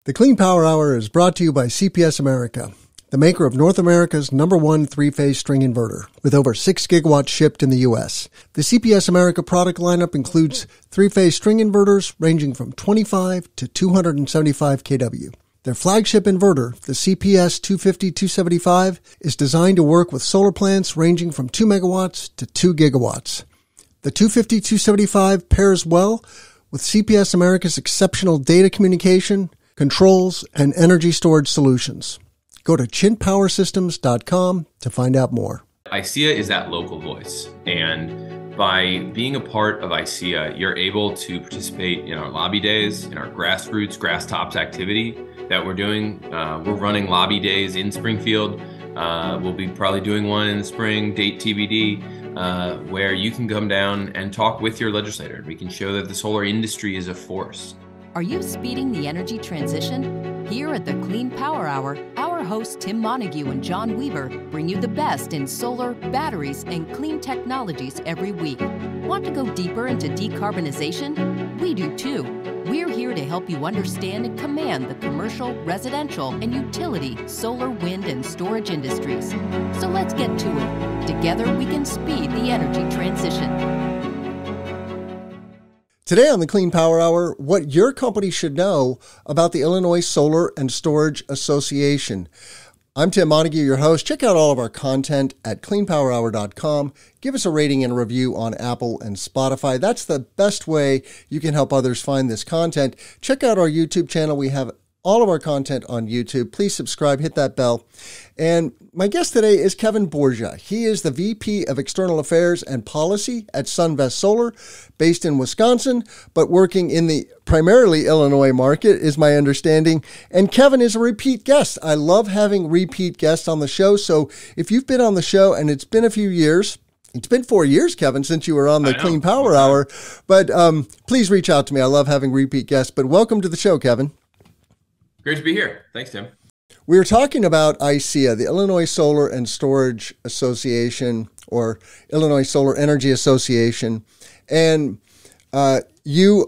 The Clean Power Hour is brought to you by CPS America, the maker of North America's #1 three-phase string inverter, with over 6 gigawatts shipped in the U.S. The CPS America product lineup includes three-phase string inverters ranging from 25 to 275 kW. Their flagship inverter, the CPS 250-275, is designed to work with solar plants ranging from 2 megawatts to 2 gigawatts. The 250-275 pairs well with CPS America's exceptional data communication, controls, and energy storage solutions. Go to chintpowersystems.com to find out more. ISEA is that local voice, and by being a part of ISEA, you're able to participate in our lobby days, in our grassroots, grass tops activity that we're doing. We're running lobby days in Springfield. We'll be probably doing one in the spring, date TBD, where you can come down and talk with your legislator. We can show that the solar industry is a force. Are you speeding the energy transition? Here at the Clean Power Hour, our hosts Tim Montague and John Weaver bring you the best in solar, batteries, and clean technologies every week. Want to go deeper into decarbonization? We do too. We're here to help you understand and command the commercial, residential, and utility solar, wind, and storage industries. So let's get to it. Together we can speed the energy transition. Today on the Clean Power Hour, what your company should know about the Illinois Solar and Storage Association. I'm Tim Montague, your host. Check out all of our content at cleanpowerhour.com. Give us a rating and a review on Apple and Spotify. That's the best way you can help others find this content. Check out our YouTube channel. We have all of our content on YouTube. Please subscribe, hit that bell. And my guest today is Kevin Borgia. He is the VP of External Affairs and Policy at SunVest Solar, based in Wisconsin, but working in the primarily Illinois market, is my understanding. And Kevin is a repeat guest. I love having repeat guests on the show. So if you've been on the show and it's been a few years, it's been 4 years, Kevin, since you were on the Clean Power Hour, but please reach out to me. I love having repeat guests, but welcome to the show, Kevin. Great to be here. Thanks, Tim. We were talking about ISEA, the Illinois Solar and Storage Association, or Illinois Solar Energy Association, and you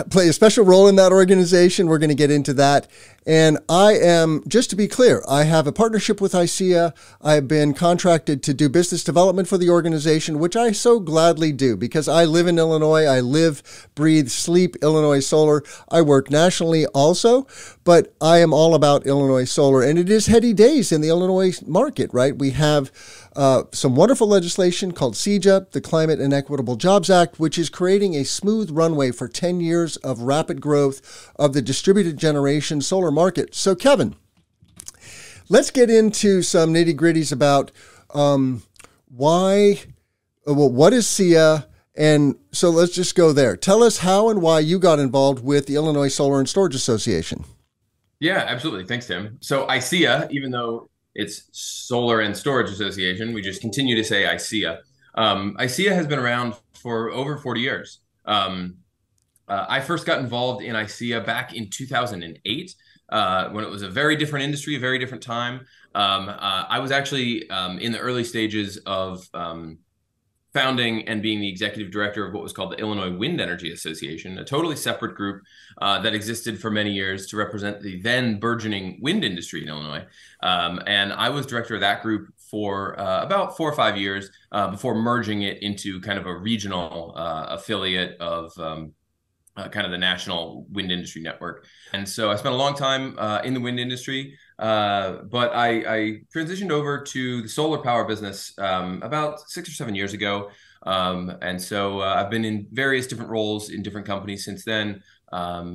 play a special role in that organization. We're going to get into that. And I am, just to be clear, I have a partnership with ISEA. I've been contracted to do business development for the organization, which I so gladly do because I live in Illinois. I live, breathe, sleep Illinois Solar. I work nationally also, but I am all about Illinois Solar. And it is heady days in the Illinois market, right? We have some wonderful legislation called CEJA, the Climate and Equitable Jobs Act, which is creating a smooth runway for 10 years of rapid growth of the distributed generation solar market. So, Kevin, let's get into some nitty-gritties about what is SEA, and so let's just go there. Tell us how and why you got involved with the Illinois Solar and Storage Association. Yeah, absolutely. Thanks, Tim. So ISEA, even though it's Solar and Storage Association, we just continue to say ISEA. ISEA has been around for over 40 years. I first got involved in ISEA back in 2008 when it was a very different industry, a very different time. I was actually in the early stages of founding and being the executive director of what was called the Illinois Wind Energy Association, a totally separate group that existed for many years to represent the then burgeoning wind industry in Illinois. And I was director of that group for about 4 or 5 years before merging it into kind of a regional affiliate of kind of the National Wind Industry Network. And so I spent a long time in the wind industry, but I transitioned over to the solar power business about 6 or 7 years ago. And so I've been in various different roles in different companies since then,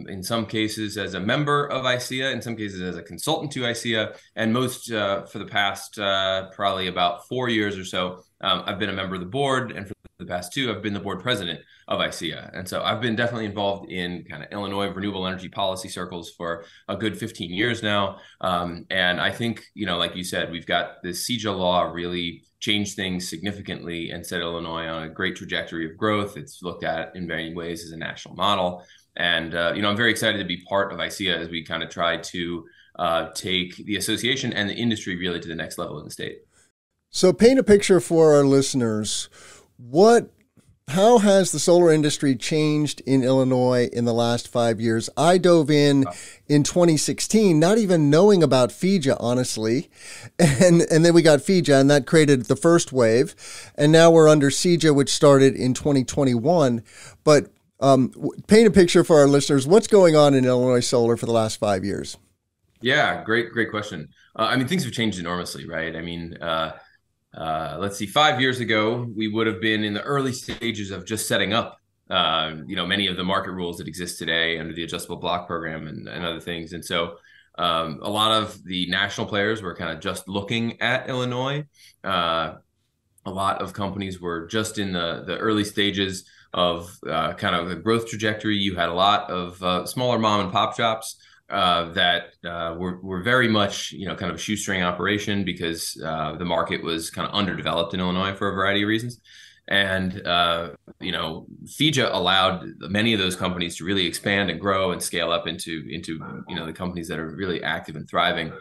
in some cases as a member of ISEA, in some cases as a consultant to ISEA, and most for the past probably about 4 years or so, I've been a member of the board, and for the past 2, I've been the board president of ISEA. And so I've been definitely involved in kind of Illinois renewable energy policy circles for a good 15 years now. And I think, like you said, we've got this CEJA law really changed things significantly and set Illinois on a great trajectory of growth. It's looked at in many ways as a national model. And, I'm very excited to be part of ISEA as we kind of try to take the association and the industry really to the next level in the state. So paint a picture for our listeners. What How has the solar industry changed in Illinois in the last 5 years? I dove in 2016, not even knowing about FEJA, honestly. And then we got FEJA, and that created the first wave. And now we're under SEJA, which started in 2021. But paint a picture for our listeners. What's going on in Illinois solar for the last 5 years? Yeah, great question. I mean, things have changed enormously, right? I mean, let's see, 5 years ago, we would have been in the early stages of just setting up, many of the market rules that exist today under the adjustable block program and other things. And so a lot of the national players were kind of just looking at Illinois. A lot of companies were just in the early stages of kind of the growth trajectory. You had a lot of smaller mom and pop shops that were very much, kind of a shoestring operation because the market was kind of underdeveloped in Illinois for a variety of reasons. And, FEJA allowed many of those companies to really expand and grow and scale up into the companies that are really active and thriving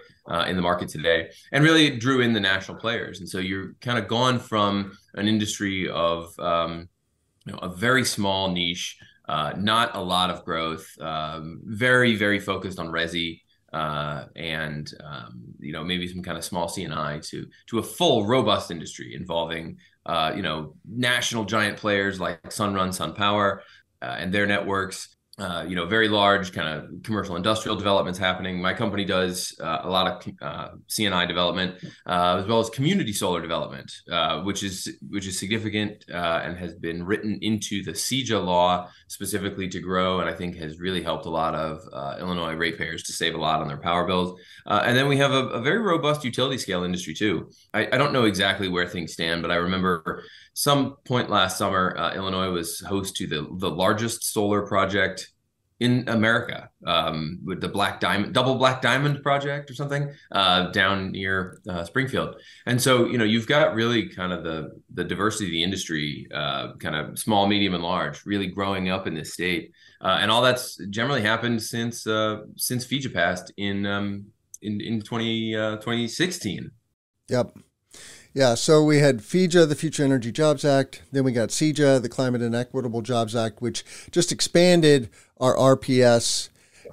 in the market today, and really drew in the national players. And so you're kind of gone from an industry of, a very small niche, not a lot of growth, very, very focused on resi, and maybe some kind of small C&I to a full robust industry involving national giant players like Sunrun, SunPower, and their networks. Very large kind of commercial industrial developments happening. My company does a lot of C&I development, as well as community solar development, which is significant and has been written into the SEJA law specifically to grow, and I think has really helped a lot of Illinois ratepayers to save a lot on their power bills. And then we have a very robust utility scale industry too. I don't know exactly where things stand, but I remember some point last summer, Illinois was host to the largest solar project in America, with the double Black Diamond project or something, down near Springfield. And so, you've got really kind of the diversity of the industry, kind of small, medium, and large, really growing up in this state. And all that's generally happened since FEJA passed in 2016. Yep. Yeah, so we had FEJA, the Future Energy Jobs Act. Then we got SEJA, the Climate and Equitable Jobs Act, which just expanded our RPS.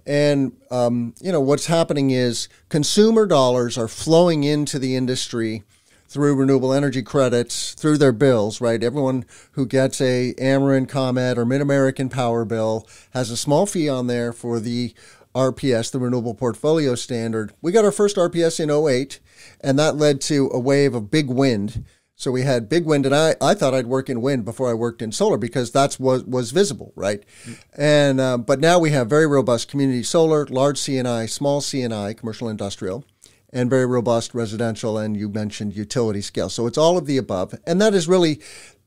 And, what's happening is consumer dollars are flowing into the industry through renewable energy credits, through their bills, right? Everyone who gets a Ameren, ComEd, or Mid-American power bill has a small fee on there for the RPS, the Renewable Portfolio Standard. We got our first RPS in '08, and that led to a wave of big wind. So we had big wind, and I thought I'd work in wind before I worked in solar because that's what was visible, right? And but now we have very robust community solar, large C&I, small C&I, commercial industrial, and very robust residential, and you mentioned utility scale. So it's all of the above, and that is really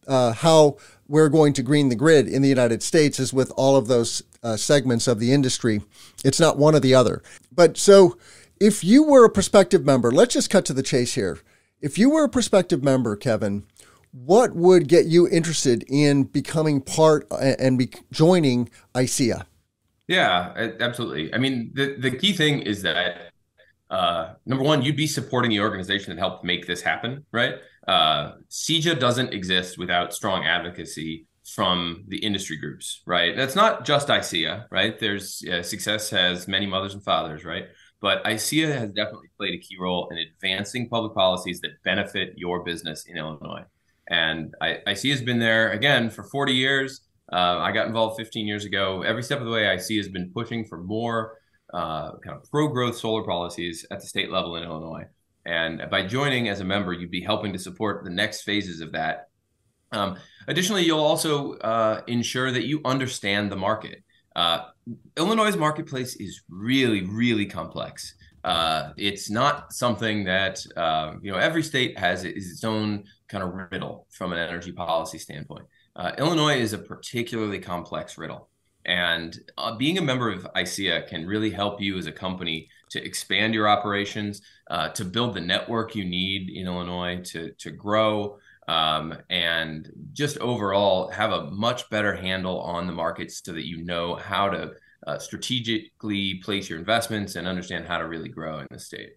how we're going to green the grid in the United States, is with all of those segments of the industry. It's not one or the other. But so if you were a prospective member, let's just cut to the chase here. If you were a prospective member, Kevin, what would get you interested in becoming part and joining ISEA? Yeah, absolutely. I mean, the key thing is that, number one, you'd be supporting the organization that helped make this happen, right? SEJA doesn't exist without strong advocacy from the industry groups, right? That's not just ISEA, right? There's success has many mothers and fathers, right? But ISEA has definitely played a key role in advancing public policies that benefit your business in Illinois. And ISEA has been there, again, for 40 years. I got involved 15 years ago. Every step of the way, ISEA has been pushing for more kind of pro-growth solar policies at the state level in Illinois. And by joining as a member, you'd be helping to support the next phases of that. Additionally, you'll also ensure that you understand the market. Illinois' marketplace is really, really complex. It's not something that, every state has its own kind of riddle from an energy policy standpoint. Illinois is a particularly complex riddle. And being a member of ISEA can really help you as a company to expand your operations, to build the network you need in Illinois to grow, and just overall have a much better handle on the markets so that you know how to strategically place your investments and understand how to really grow in the state.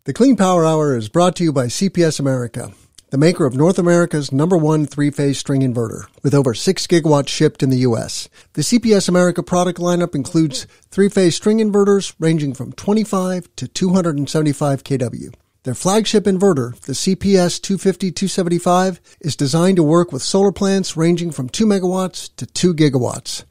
The Clean Power Hour is brought to you by CPS America. the maker of North America's #1 three-phase string inverter, with over 6 gigawatts shipped in the U.S. The CPS America product lineup includes three-phase string inverters ranging from 25 to 275 kW. Their flagship inverter, the CPS 250-275, is designed to work with solar plants ranging from 2 megawatts to 2 gigawatts.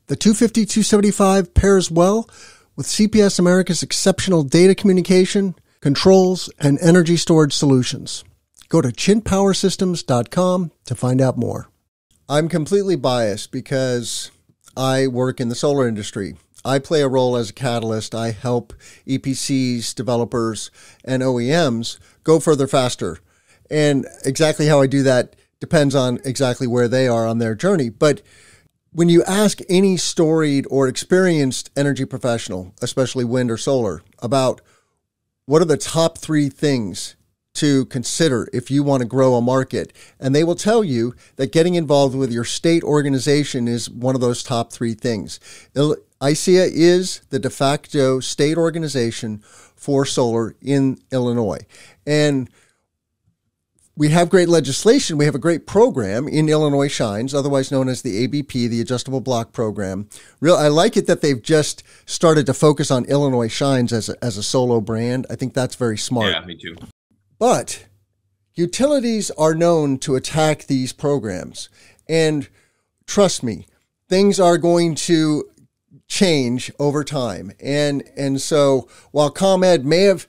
The 250-275 pairs well with CPS America's exceptional data communication, controls, and energy storage solutions. Go to chintpowersystems.com to find out more. I'm completely biased because I work in the solar industry. I play a role as a catalyst. I help EPCs, developers, and OEMs go further faster. And exactly how I do that depends on exactly where they are on their journey. But when you ask any storied or experienced energy professional, especially wind or solar, about what are the top 3 things to consider if you want to grow a market, and they will tell you that getting involved with your state organization is one of those top 3 things. ISEA is the de facto state organization for solar in Illinois. And we have great legislation. We have a great program in Illinois Shines, otherwise known as the ABP, the Adjustable Block Program. I like it that they've just started to focus on Illinois Shines as a solo brand. I think that's very smart. Yeah, me too. But utilities are known to attack these programs. And trust me, things are going to change over time. And so while ComEd may have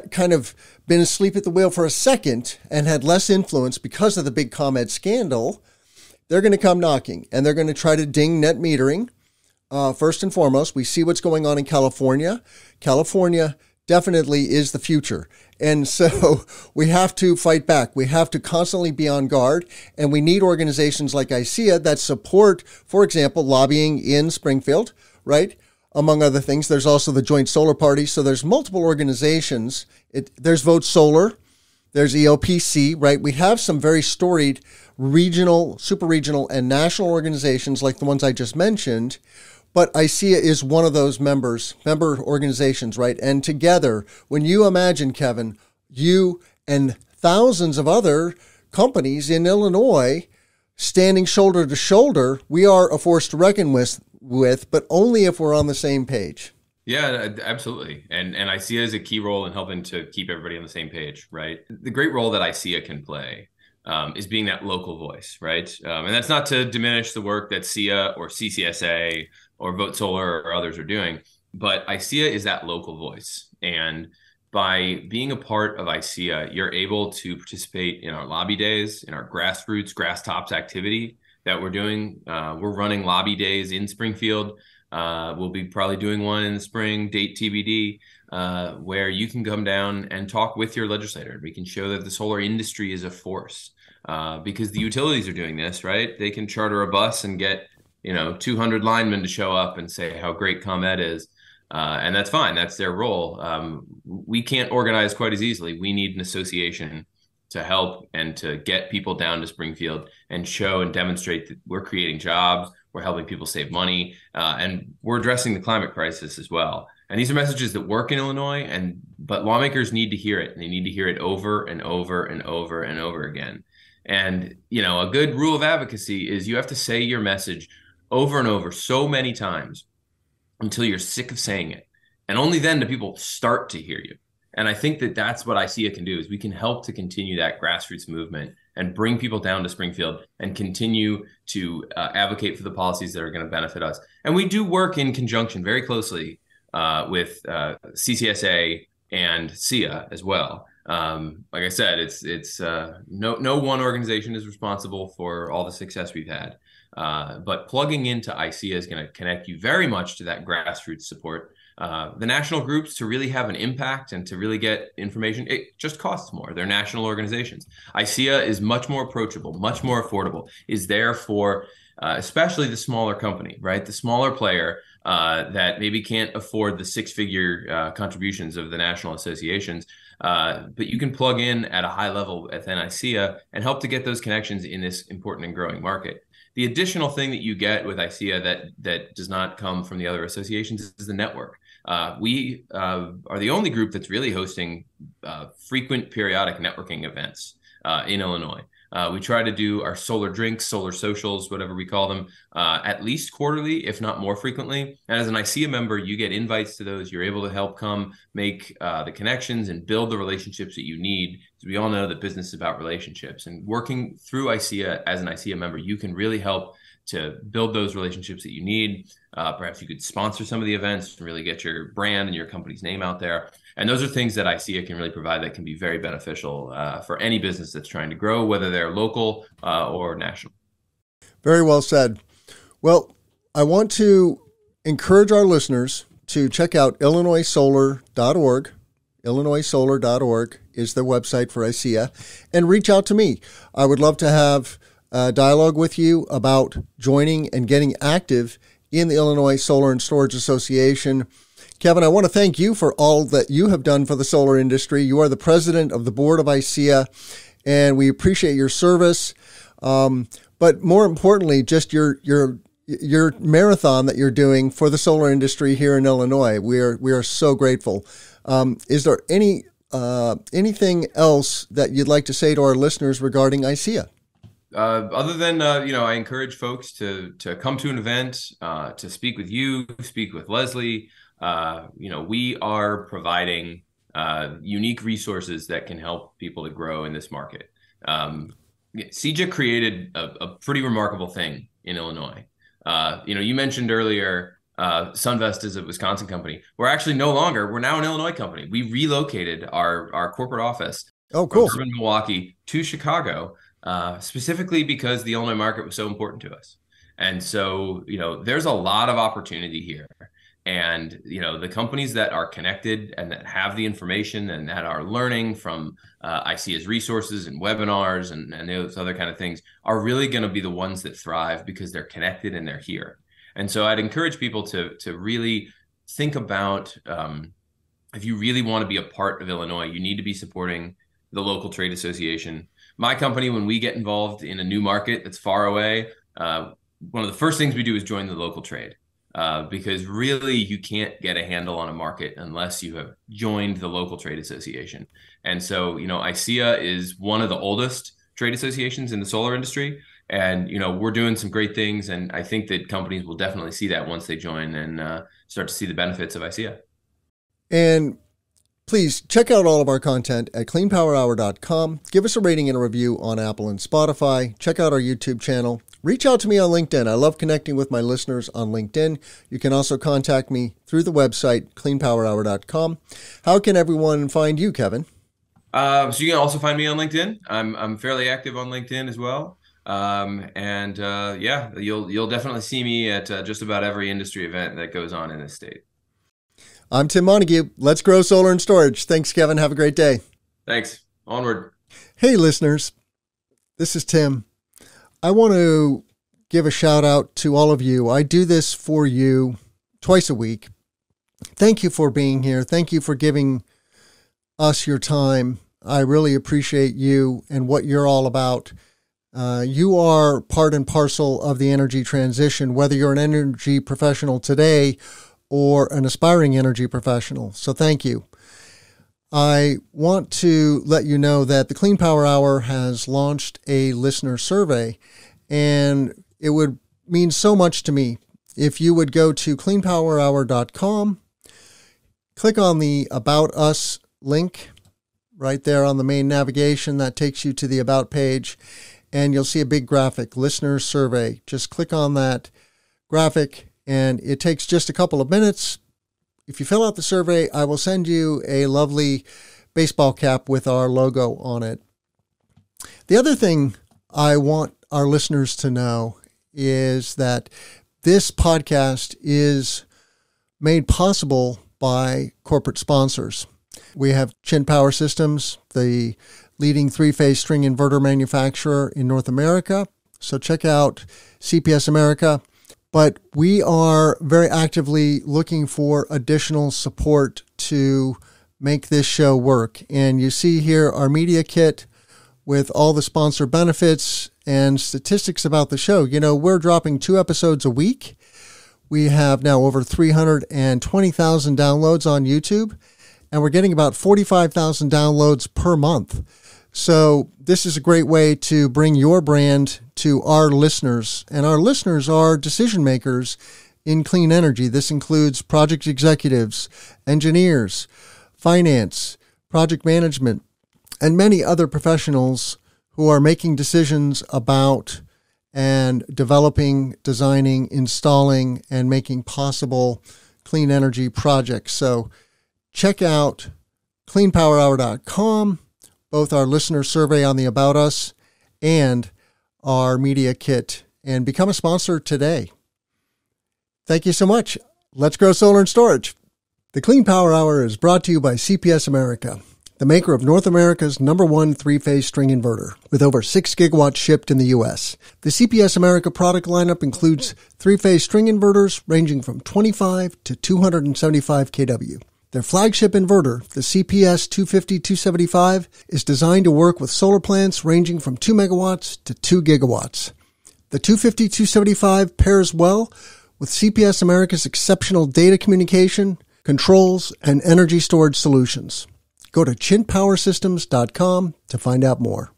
kind of been asleep at the wheel for a second and had less influence because of the big ComEd scandal, they're going to come knocking and they're going to try to ding net metering. First and foremost, we see what's going on in California. California definitely is the future. And so we have to fight back. We have to constantly be on guard. And we need organizations like ISEA that support, for example, lobbying in Springfield, right? Among other things, there's also the Joint Solar Party. So there's multiple organizations. There's Vote Solar. There's ELPC, right? We have some very storied regional, super regional, and national organizations like the ones I just mentioned. But ISEA is one of those member organizations, right? And together, when you imagine, Kevin, you and thousands of other companies in Illinois standing shoulder to shoulder, we are a force to reckon with, but only if we're on the same page. Yeah, absolutely. And ISEA is a key role in helping to keep everybody on the same page, right? The great role that ISEA can play is being that local voice, right? And that's not to diminish the work that SEA or CCSA or Vote Solar or others are doing, but ISEA is that local voice. And by being a part of ISEA, you're able to participate in our lobby days, in our grassroots, grass tops activity that we're doing. We're running lobby days in Springfield. We'll be probably doing one in the spring, date TBD, where you can come down and talk with your legislator. We can show that the solar industry is a force because the utilities are doing this, right? They can charter a bus and get 200 linemen to show up and say how great ComEd is. And that's fine. That's their role. We can't organize quite as easily. We need an association to help and to get people down to Springfield and show and demonstrate that we're creating jobs, we're helping people save money, and we're addressing the climate crisis as well. And these are messages that work in Illinois, but lawmakers need to hear it. And they need to hear it over and over and over and over again. And, a good rule of advocacy is you have to say your message over and over so many times until you're sick of saying it. And only then do people start to hear you. And I think that that's what ISEA can do, is we can help to continue that grassroots movement and bring people down to Springfield and continue to advocate for the policies that are going to benefit us. And we do work in conjunction very closely with CCSA and SEA as well. Like I said, it's no one organization is responsible for all the success we've had. But plugging into ISEA is going to connect you very much to that grassroots support. The national groups, to really have an impact and to really get information, it just costs more. They're national organizations. ISEA is much more approachable, much more affordable, is there for especially the smaller company, right? The smaller player that maybe can't afford the 6-figure contributions of the national associations. But you can plug in at a high level within ISEA and help to get those connections in this important and growing market. The additional thing that you get with ISEA that does not come from the other associations is the network. We are the only group that's really hosting frequent periodic networking events. in Illinois. We try to do our solar drinks, solar socials, whatever we call them, at least quarterly, if not more frequently. And as an ISEA member, you get invites to those. You're able to help come make the connections and build the relationships that you need. Because we all know that business is about relationships. And working through ISEA as an ISEA member, you can really help to build those relationships that you need. Perhaps you could sponsor some of the events and really get your brand and your company's name out there. And those are things that ISEA can really provide that can be very beneficial for any business that's trying to grow, whether they're local or national. Very well said. Well, I want to encourage our listeners to check out illinoissolar.org. illinoissolar.org is the website for ISEA, and reach out to me. I would love to have a dialogue with you about joining and getting active in the Illinois Solar and Storage Association. Kevin, I want to thank you for all that you have done for the solar industry. You are the president of the board of ISEA, and we appreciate your service. But more importantly, just your marathon that you're doing for the solar industry here in Illinois. We are so grateful. Is there anything else that you'd like to say to our listeners regarding ISEA? Other than, I encourage folks to come to an event, to speak with you, speak with Leslie. We are providing unique resources that can help people to grow in this market. CEJA created a pretty remarkable thing in Illinois. You mentioned earlier, SunVest is a Wisconsin company. We're now an Illinois company. We relocated our corporate office from urban Milwaukee to Chicago, specifically because the Illinois market was so important to us. And so, there's a lot of opportunity here. And, the companies that are connected and that have the information and that are learning from ISEA's resources and webinars and those other kind of things are really going to be the ones that thrive because they're connected and they're here. And so I'd encourage people to really think about, if you really want to be a part of Illinois, you need to be supporting the local trade association. My company, when we get involved in a new market that's far away, one of the first things we do is join the local trade. Because really you can't get a handle on a market unless you have joined the local trade association. And so, ISEA is one of the oldest trade associations in the solar industry. And, we're doing some great things. And I think that companies will definitely see that once they join and start to see the benefits of ISEA. And please check out all of our content at cleanpowerhour.com. Give us a rating and a review on Apple and Spotify. Check out our YouTube channel. Reach out to me on LinkedIn. I love connecting with my listeners on LinkedIn. You can also contact me through the website, cleanpowerhour.com. How can everyone find you, Kevin? So you can also find me on LinkedIn. I'm fairly active on LinkedIn as well. You'll definitely see me at just about every industry event that goes on in this state. I'm Tim Montague. Let's grow solar and storage. Thanks, Kevin. Have a great day. Thanks. Onward. Hey, listeners. This is Tim. I want to give a shout out to all of you. I do this for you twice a week. Thank you for being here. Thank you for giving us your time. I really appreciate you and what you're all about. You are part and parcel of the energy transition, whether you're an energy professional today or an aspiring energy professional. So thank you. I want to let you know that the Clean Power Hour has launched a listener survey, and it would mean so much to me if you would go to cleanpowerhour.com, click on the About Us link right there on the main navigation. That takes you to the About page, and you'll see a big graphic, Listener Survey. Just click on that graphic, and it takes just a couple of minutes. If you fill out the survey, I will send you a lovely baseball cap with our logo on it. The other thing I want our listeners to know is that this podcast is made possible by corporate sponsors. We have Chin Power Systems, the leading three-phase string inverter manufacturer in North America. So check out CPS America. But we are very actively looking for additional support to make this show work. And you see here our media kit with all the sponsor benefits and statistics about the show. We're dropping 2 episodes a week. We have now over 320,000 downloads on YouTube, and we're getting about 45,000 downloads per month. So this is a great way to bring your brand to our listeners. And our listeners are decision makers in clean energy. This includes project executives, engineers, finance, project management, and many other professionals who are making decisions about and developing, designing, installing, and making possible clean energy projects. So check out cleanpowerhour.com, both our listener survey on the About Us and our media kit, and become a sponsor today. Thank you so much. Let's grow solar and storage. The Clean Power Hour is brought to you by CPS America, the maker of North America's #1 three-phase string inverter, with over 6 gigawatts shipped in the U.S. The CPS America product lineup includes three-phase string inverters ranging from 25 to 275 kW. Their flagship inverter, the CPS 250-275, is designed to work with solar plants ranging from 2 megawatts to 2 gigawatts. The 250-275 pairs well with CPS America's exceptional data communication, controls, and energy storage solutions. Go to chintpowersystems.com to find out more.